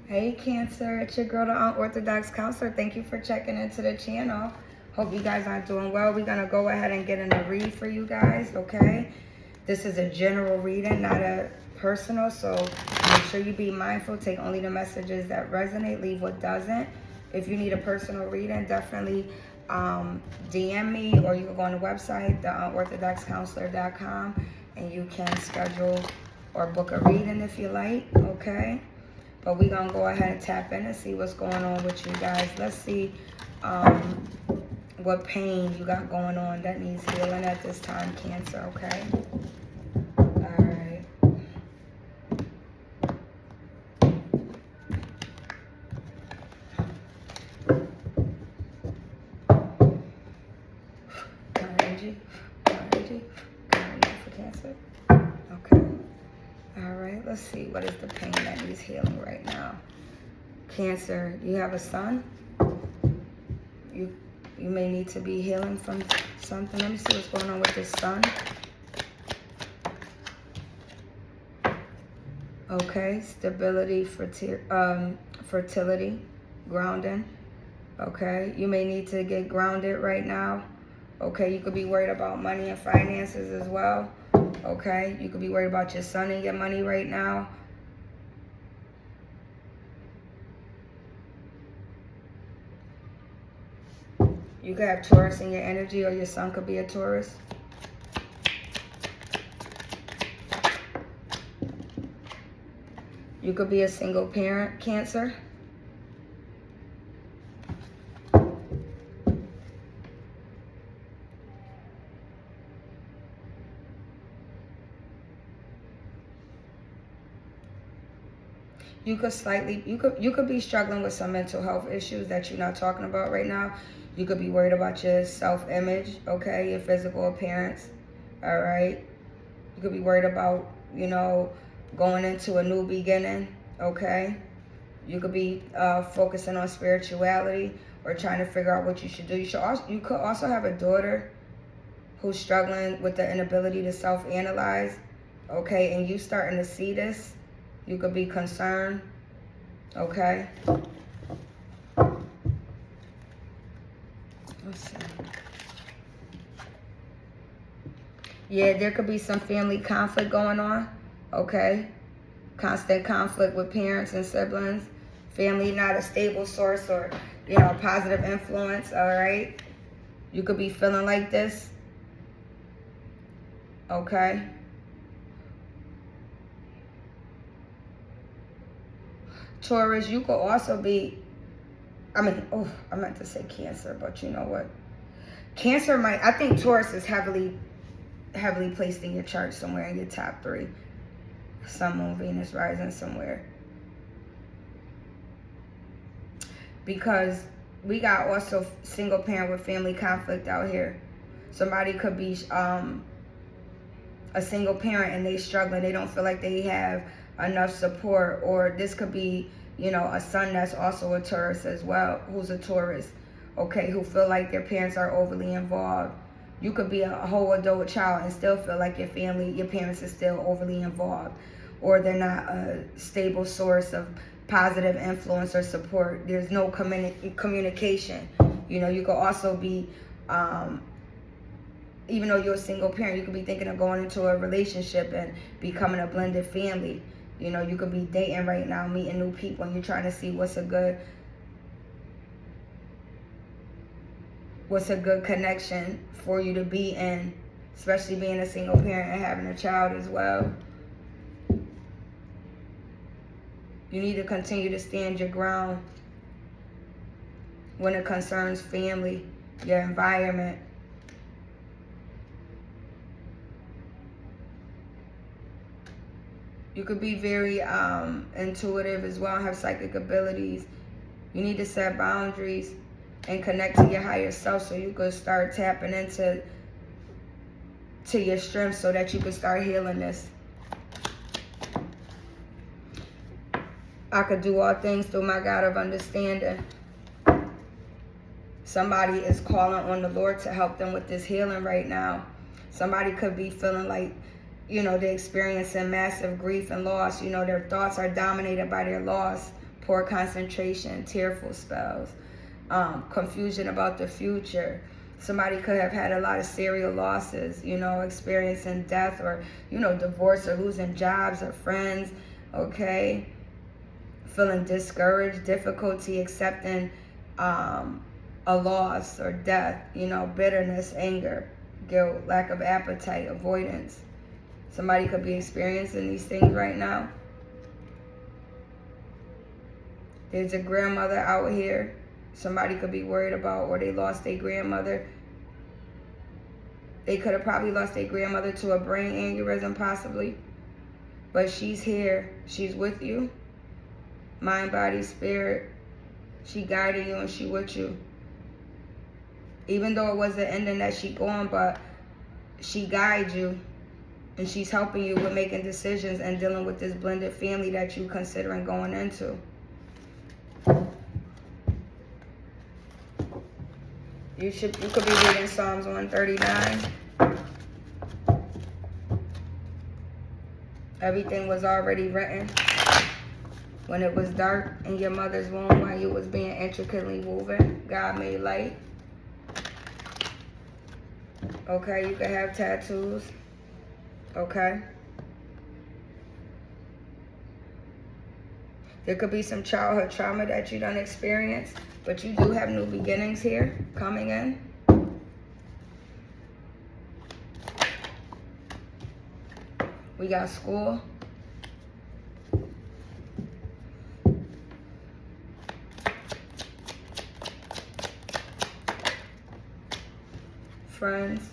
Hey Cancer, it's your girl, the Unorthodox Counselor. Thank you for checking into the channel. Hope you guys are doing well. We're gonna go ahead and get in a read for you guys, okay? This is a general reading, not a personal, so make sure you be mindful. Take only the messages that resonate, leave what doesn't. If you need a personal reading, definitely DM me, or you can go on the website, theunorthodoxcounselor.com, and you can schedule or book a reading if you like, okay? But we're going to go ahead and tap in and see what's going on with you guys. Let's see what pain you got going on that needs healing at this time, Cancer, okay? All right. Energy for Cancer. Okay. All right, let's see. What is the pain that needs healing right now? Cancer, you have a son. You may need to be healing from something. Let me see what's going on with this son. Okay, stability, fertility, grounding. Okay, you may need to get grounded right now. Okay, you could be worried about money and finances as well. Okay, you could be worried about your son and your money right now. You could have Taurus in your energy, or your son could be a Taurus. You could be a single parent, Cancer. You could be struggling with some mental health issues that you're not talking about right now. You could be worried about your self-image, okay, your physical appearance, all right? You could be worried about, going into a new beginning, okay? You could be focusing on spirituality or trying to figure out what you should do. You could also have a daughter who's struggling with the inability to self-analyze, okay? And you starting to see this. You could be concerned, okay? Let's see. Yeah, there could be some family conflict going on, okay? Constant conflict with parents and siblings. Family not a stable source or, positive influence, all right? You could be feeling like this, okay? Taurus, you could also be, I meant to say Cancer, but you know what? Cancer I think Taurus is heavily placed in your chart somewhere in your top 3. Sun, Moon, Venus, rising somewhere. Because we got also single parent with family conflict out here. Somebody could be a single parent and they struggling. They don't feel like they have enough support. Or this could be, a son that's also a Taurus as well, who's a Taurus, okay, who feel like their parents are overly involved. You could be a whole adult child and still feel like your parents are still overly involved, or they're not a stable source of positive influence or support. There's no communication. You could also be, even though you're a single parent, you could be thinking of going into a relationship and becoming a blended family. You could be dating right now, meeting new people, and you're trying to see what's a good connection for you to be in, especially being a single parent and having a child as well. You need to continue to stand your ground when it concerns family, your environment. You could be very intuitive as well, have psychic abilities. You need to set boundaries and connect to your higher self so you could start tapping into your strength so that you could start healing this. I could do all things through my God of understanding. Somebody is calling on the Lord to help them with this healing right now. Somebody could be feeling like, they're experiencing massive grief and loss. Their thoughts are dominated by their loss, poor concentration, tearful spells, confusion about the future. Somebody could have had a lot of serial losses, you know, experiencing death or, you know, divorce or losing jobs or friends, okay? Feeling discouraged, difficulty accepting a loss or death, you know, bitterness, anger, guilt, lack of appetite, avoidance. Somebody could be experiencing these things right now. There's a grandmother out here somebody could be worried about, or they lost their grandmother. They could have probably lost their grandmother to a brain aneurysm possibly. But she's here. She's with you. Mind, body, spirit. She guided you and she with you. Even though it was the ending that she gone, but she guides you. And she's helping you with making decisions and dealing with this blended family that you considering going into. You could be reading Psalms 139. Everything was already written when it was dark in your mother's womb, while you was being intricately woven. God made light. Okay, you can have tattoos. Okay. There could be some childhood trauma that you done experienced, but you do have new beginnings here coming in. We got school. Friends.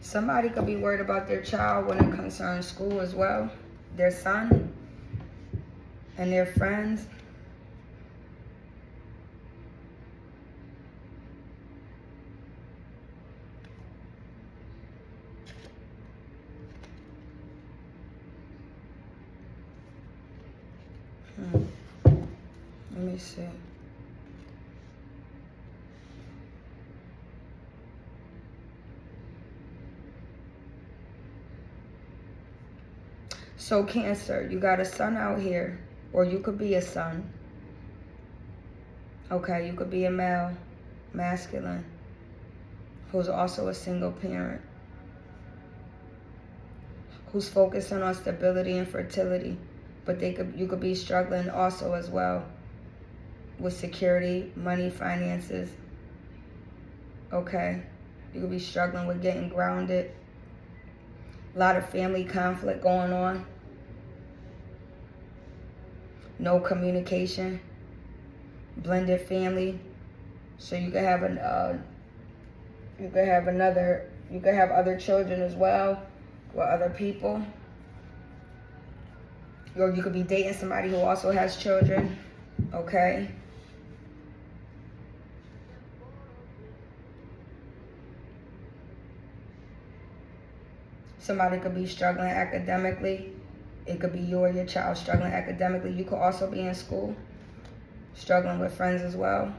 Somebody could be worried about their child when it concerns school as well. Their son and their friends. Let me see. So Cancer, you got a son out here, or you could be a son. Okay, you could be a male, masculine, who's also a single parent, who's focusing on stability and fertility, but you could be struggling also as well with security, money, finances. Okay, you could be struggling with getting grounded. A lot of family conflict going on. No communication. Blended family. So you could have other children as well with other people. Or you could be dating somebody who also has children. Okay. Somebody could be struggling academically. It could be you or your child struggling academically. You could also be in school, struggling with friends as well.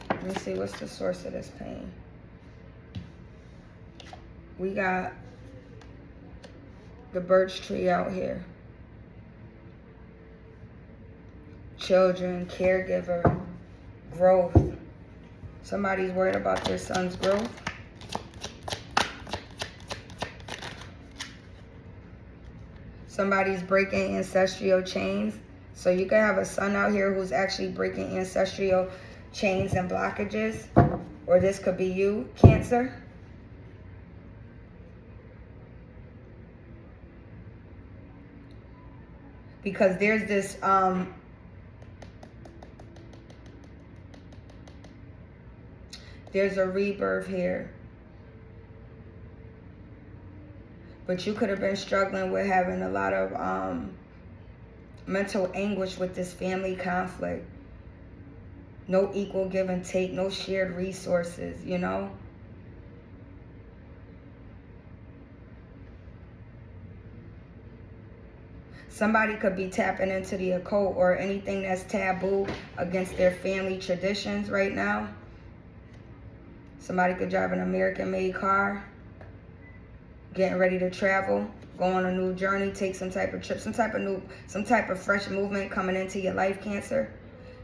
Let me see, what's the source of this pain? We got the birch tree out here. Children, caregiver, growth. Somebody's worried about their son's growth. Somebody's breaking ancestral chains. So you can have a son out here who's actually breaking ancestral chains and blockages. Or this could be you, Cancer. Because there's this there's a rebirth here. But you could have been struggling with having a lot of mental anguish with this family conflict. No equal give and take, no shared resources, you know? Somebody could be tapping into the occult or anything that's taboo against their family traditions right now. Somebody could drive an American-made car, getting ready to travel, go on a new journey, take some type of trip, some type of fresh movement coming into your life, Cancer.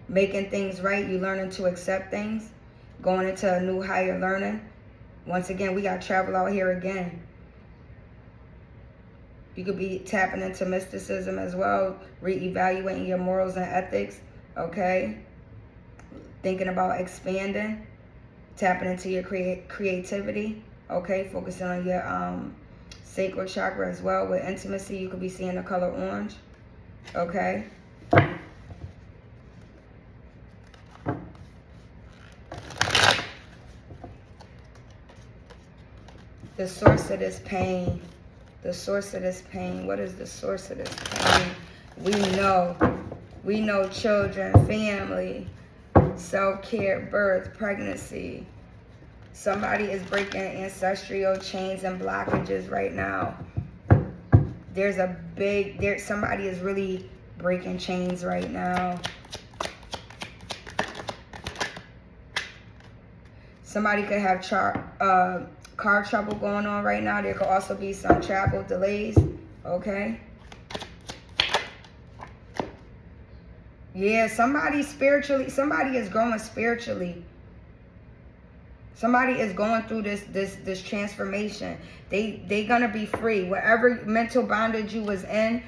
Making things right, you learning to accept things, going into a new higher learning. Once again, we got travel out here again. You could be tapping into mysticism as well, reevaluating your morals and ethics, okay? Thinking about expanding, tapping into your creativity, okay? Focusing on your sacral chakra as well. With intimacy, you could be seeing the color orange, okay? The source of this pain. The source of this pain. What is the source of this pain? We know children, family, self-care, birth, pregnancy. Somebody is breaking ancestral chains and blockages right now. Somebody is really breaking chains right now. Somebody could have car trouble going on right now. There could also be some travel delays, okay? Yeah, somebody is growing spiritually. Somebody is going through this transformation. They gonna be free. Whatever mental bondage you was in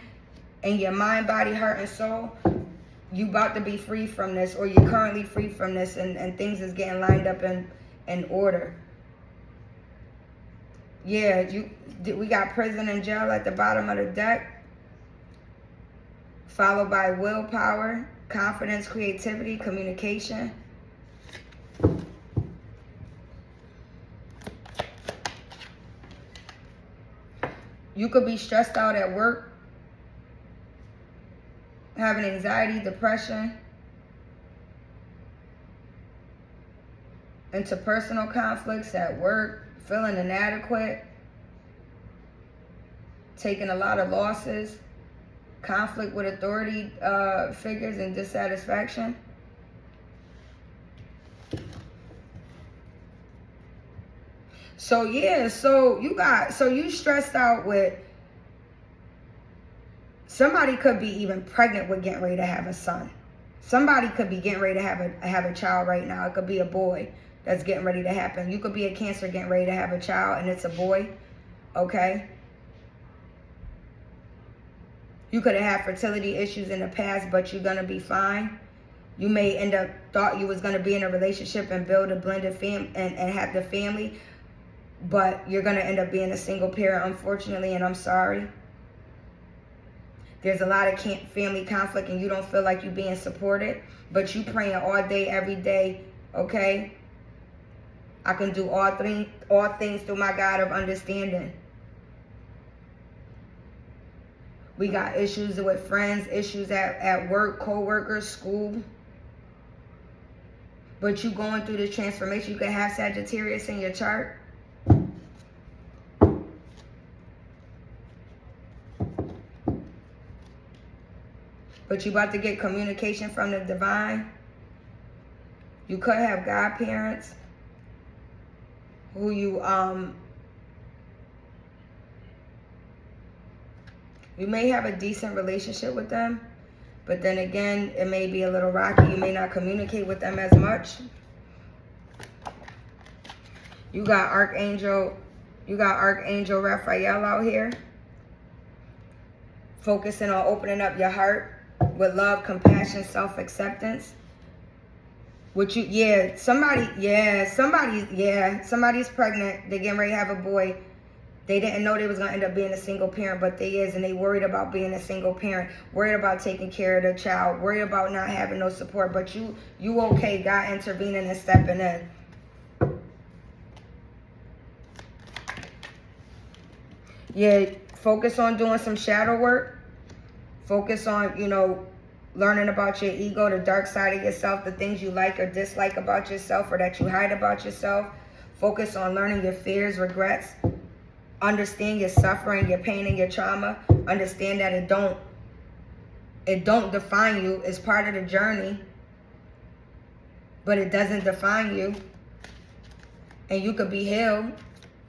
your mind, body, heart, and soul, you about to be free from this, or you're currently free from this, and things is getting lined up in order. Yeah, we got prison and jail at the bottom of the deck, followed by willpower, confidence, creativity, communication. You could be stressed out at work, having anxiety, depression, interpersonal conflicts at work, feeling inadequate, taking a lot of losses, conflict with authority figures, and dissatisfaction. So yeah, you stressed out with, somebody could be even pregnant with getting ready to have a son. Somebody could be getting ready to have a child right now. It could be a boy that's getting ready to happen. You could be a Cancer getting ready to have a child and it's a boy, okay? You could have had fertility issues in the past, but you're gonna be fine. You may thought you was gonna be in a relationship and build a blended family and have the family, but you're gonna end up being a single parent, unfortunately, and I'm sorry. There's a lot of family conflict and you don't feel like you're being supported, but you praying all day, every day, okay? I can do all things through my God of understanding. We got issues with friends, issues at work, co-workers, school. But you going through this transformation. You could have Sagittarius in your chart. But you about to get communication from the divine. You could have godparents who you may have a decent relationship with them, but then again, it may be a little rocky. You may not communicate with them as much. You got Archangel Raphael out here, focusing on opening up your heart with love, compassion, self-acceptance. Somebody's pregnant. They're getting ready to have a boy. They didn't know they was going to end up being a single parent, but they is, and they worried about being a single parent, worried about taking care of the child, worried about not having no support, but you okay, God intervening and stepping in. Yeah, focus on doing some shadow work. Focus on, learning about your ego, the dark side of yourself, the things you like or dislike about yourself or that you hide about yourself. Focus on learning your fears, regrets. Understand your suffering, your pain, and your trauma. Understand that it don't It don't define you. It's part of the journey, but it doesn't define you. And you could be healed,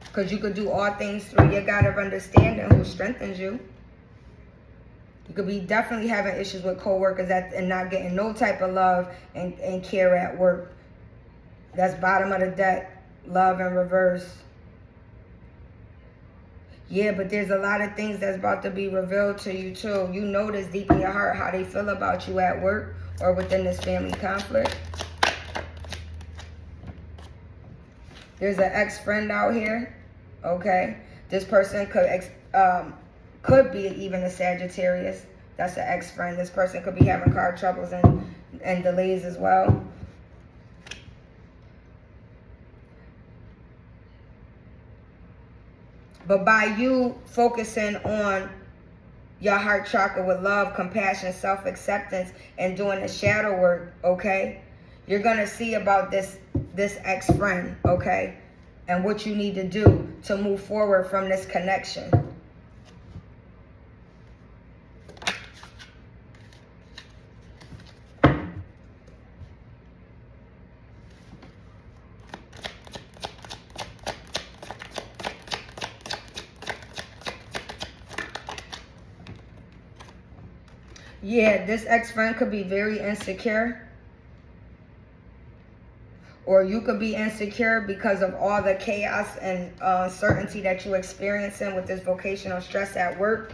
because you could do all things through your God of understanding who strengthens you. You could be definitely having issues with coworkers and not getting no type of love and care at work. That's bottom of the deck. Love in reverse. Yeah, but there's a lot of things that's about to be revealed to you too. You notice deep in your heart how they feel about you at work or within this family conflict. There's an ex-friend out here, okay? This person could be even a Sagittarius. That's an ex-friend. This person could be having car troubles and delays as well. But by you focusing on your heart chakra with love, compassion, self-acceptance, and doing the shadow work, okay, you're going to see about this ex-friend, okay, and what you need to do to move forward from this connection. Yeah, this ex-friend could be very insecure. Or you could be insecure because of all the chaos and uncertainty that you're experiencing with this vocational stress at work.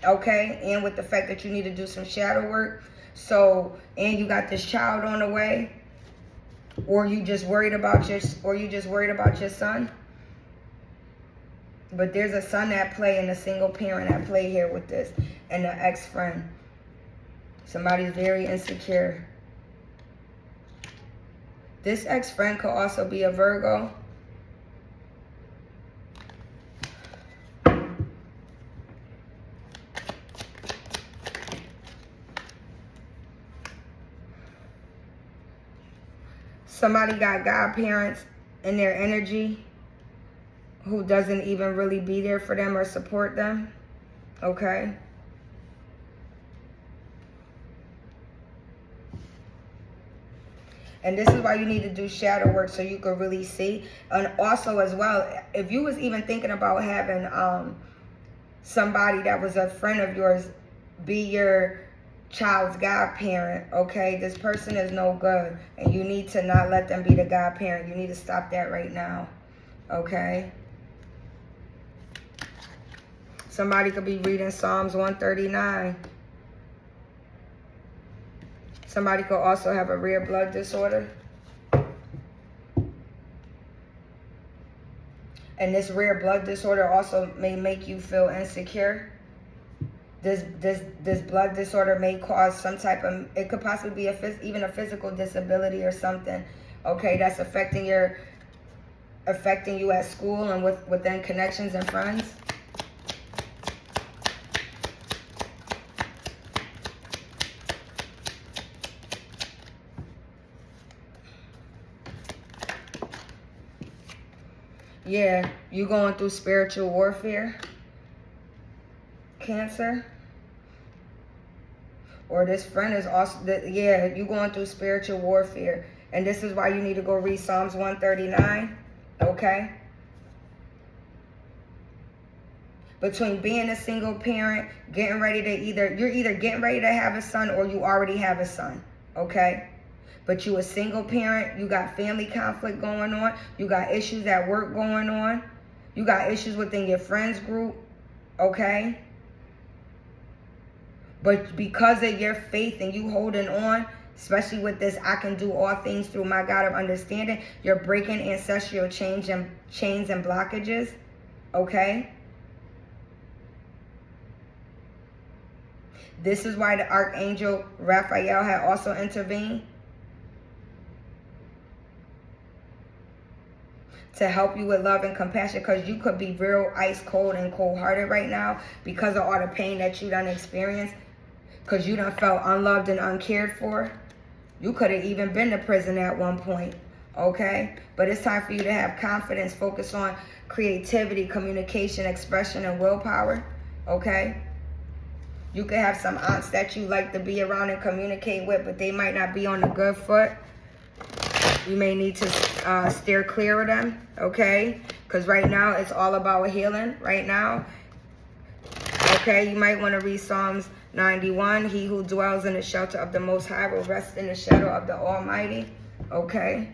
Okay? And with the fact that you need to do some shadow work. So, and you got this child on the way. Or you just worried about your son. But there's a son at play and a single parent at play here with this. And the ex-friend. Somebody's very insecure. This ex-friend could also be a Virgo. Somebody got godparents in their energy who doesn't even really be there for them or support them. Okay? And this is why you need to do shadow work so you can really see. And also as well, if you was even thinking about having somebody that was a friend of yours be your child's godparent, okay? This person is no good. And you need to not let them be the godparent. You need to stop that right now, okay? Somebody could be reading Psalms 139. Somebody could also have a rare blood disorder. And this rare blood disorder also may make you feel insecure. This blood disorder may cause some type of, it could possibly be even a physical disability or something, okay, that's affecting you at school and within connections and friends. Yeah, you going through spiritual warfare, Cancer. Or this friend is also, yeah, you going through spiritual warfare. And this is why you need to go read Psalms 139, okay? Between being a single parent, getting ready to you're either getting ready to have a son or you already have a son, okay? But you a single parent, you got family conflict going on, you got issues at work going on, you got issues within your friends group, okay? But because of your faith and you holding on, especially with this, I can do all things through my God of understanding, you're breaking ancestral chains and blockages, okay? This is why the Archangel Raphael had also intervened. To help you with love and compassion, because you could be real ice cold and cold hearted right now because of all the pain that you done experienced, because you done felt unloved and uncared for. You could have even been to prison at one point, okay? But it's time for you to have confidence, focus on creativity, communication, expression, and willpower, okay? You could have some aunts that you like to be around and communicate with, but they might not be on a good foot. You may need to steer clear of them, okay? Because right now it's all about healing right now. Okay, you might want to read Psalms 91. He who dwells in the shelter of the Most High will rest in the shadow of the Almighty. Okay.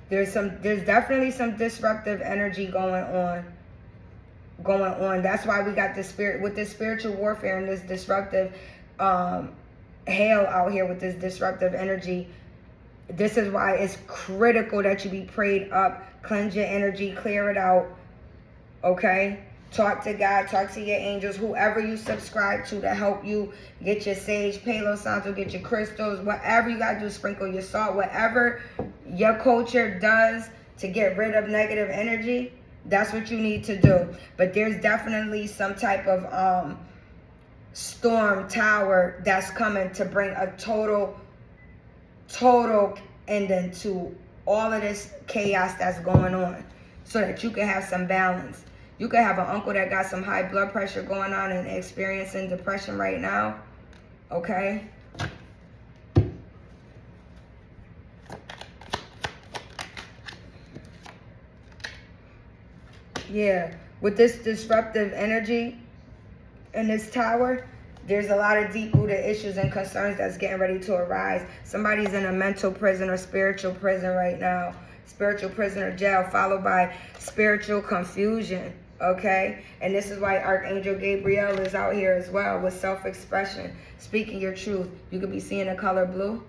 There's definitely some disruptive energy going on. That's why we got the spirit with this spiritual warfare and this disruptive hail out here with this disruptive energy. This is why it's critical that you be prayed up, cleanse your energy, clear it out. Okay? Talk to God, talk to your angels, whoever you subscribe to help you get your sage, Palo Santo, get your crystals, whatever you got to do, sprinkle your salt, whatever your culture does to get rid of negative energy, that's what you need to do. But there's definitely some type of storm tower that's coming to bring a total ending to all of this chaos that's going on so that you can have some balance. You could have an uncle that got some high blood pressure going on and experiencing depression right now. Okay? Yeah. With this disruptive energy in this tower, there's a lot of deep-rooted issues and concerns that's getting ready to arise. Somebody's in a mental prison or spiritual prison right now. Spiritual prison or jail, followed by spiritual confusion. Okay, and this is why Archangel Gabriel is out here as well with self-expression, speaking your truth. You could be seeing the color blue.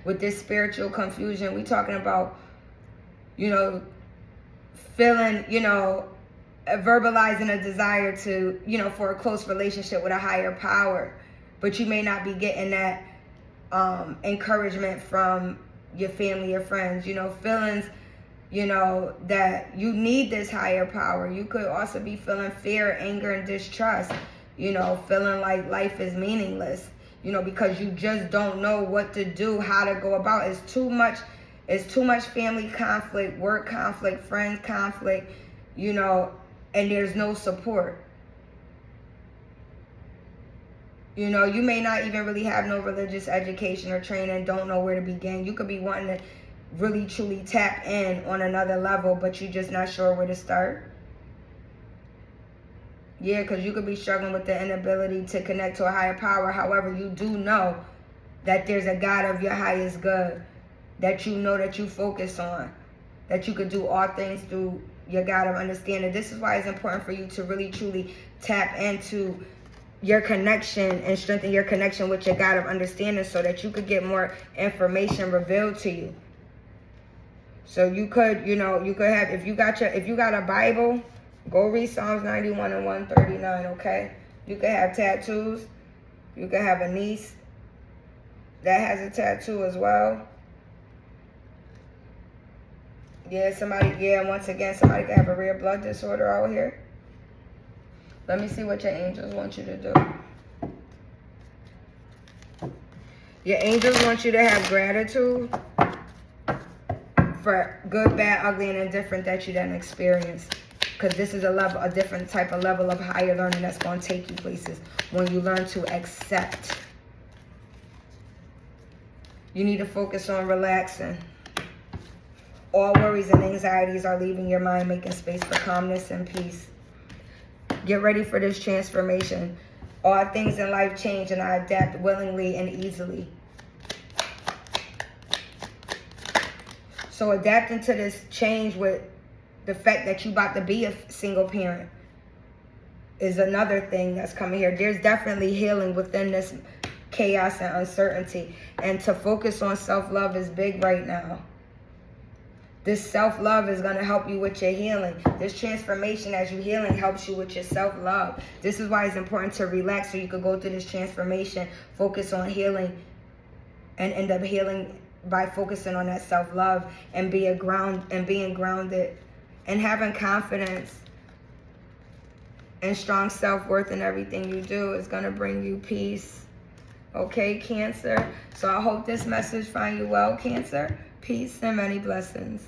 With this spiritual confusion, we talking about, feeling, verbalizing a desire to, for a close relationship with a higher power, but you may not be getting that encouragement from your family or friends. Feelings, that you need this higher power. You could also be feeling fear, anger, and distrust, feeling like life is meaningless, because you just don't know what to do, how to go about. It's too much family conflict, work conflict, friends conflict, and there's no support. You may not even really have no religious education or training, don't know where to begin. You could be wanting to really truly tap in on another level, but you're just not sure where to start. Yeah, because you could be struggling with the inability to connect to a higher power. However, you do know that there's a God of your highest good that you know that you focus on, that you could do all things through your God of understanding. This is why it's important for you to really truly tap into your connection and strengthen your connection with your God of understanding so that you could get more information revealed to you. So you could, you could have, if you got a Bible, go read Psalms 91 and 139, okay? You could have tattoos. You could have a niece that has a tattoo as well. Yeah, once again, somebody could have a rare blood disorder out here. Let me see what your angels want you to do. Your angels want you to have gratitude for good, bad, ugly, and indifferent that you done experience. Because this is a different type of level of higher learning that's going to take you places when you learn to accept. You need to focus on relaxing. All worries and anxieties are leaving your mind, making space for calmness and peace. Get ready for this transformation. All things in life change, and I adapt willingly and easily. So adapting to this change with the fact that you about to be a single parent is another thing that's coming here. There's definitely healing within this chaos and uncertainty. And to focus on self-love is big right now. This self-love is going to help you with your healing. This transformation as you're healing helps you with your self-love. This is why it's important to relax so you can go through this transformation, focus on healing, and end up healing by focusing on that self-love and being grounded and having confidence and strong self-worth in everything you do is going to bring you peace. Okay, Cancer? So I hope this message finds you well, Cancer. Peace and many blessings.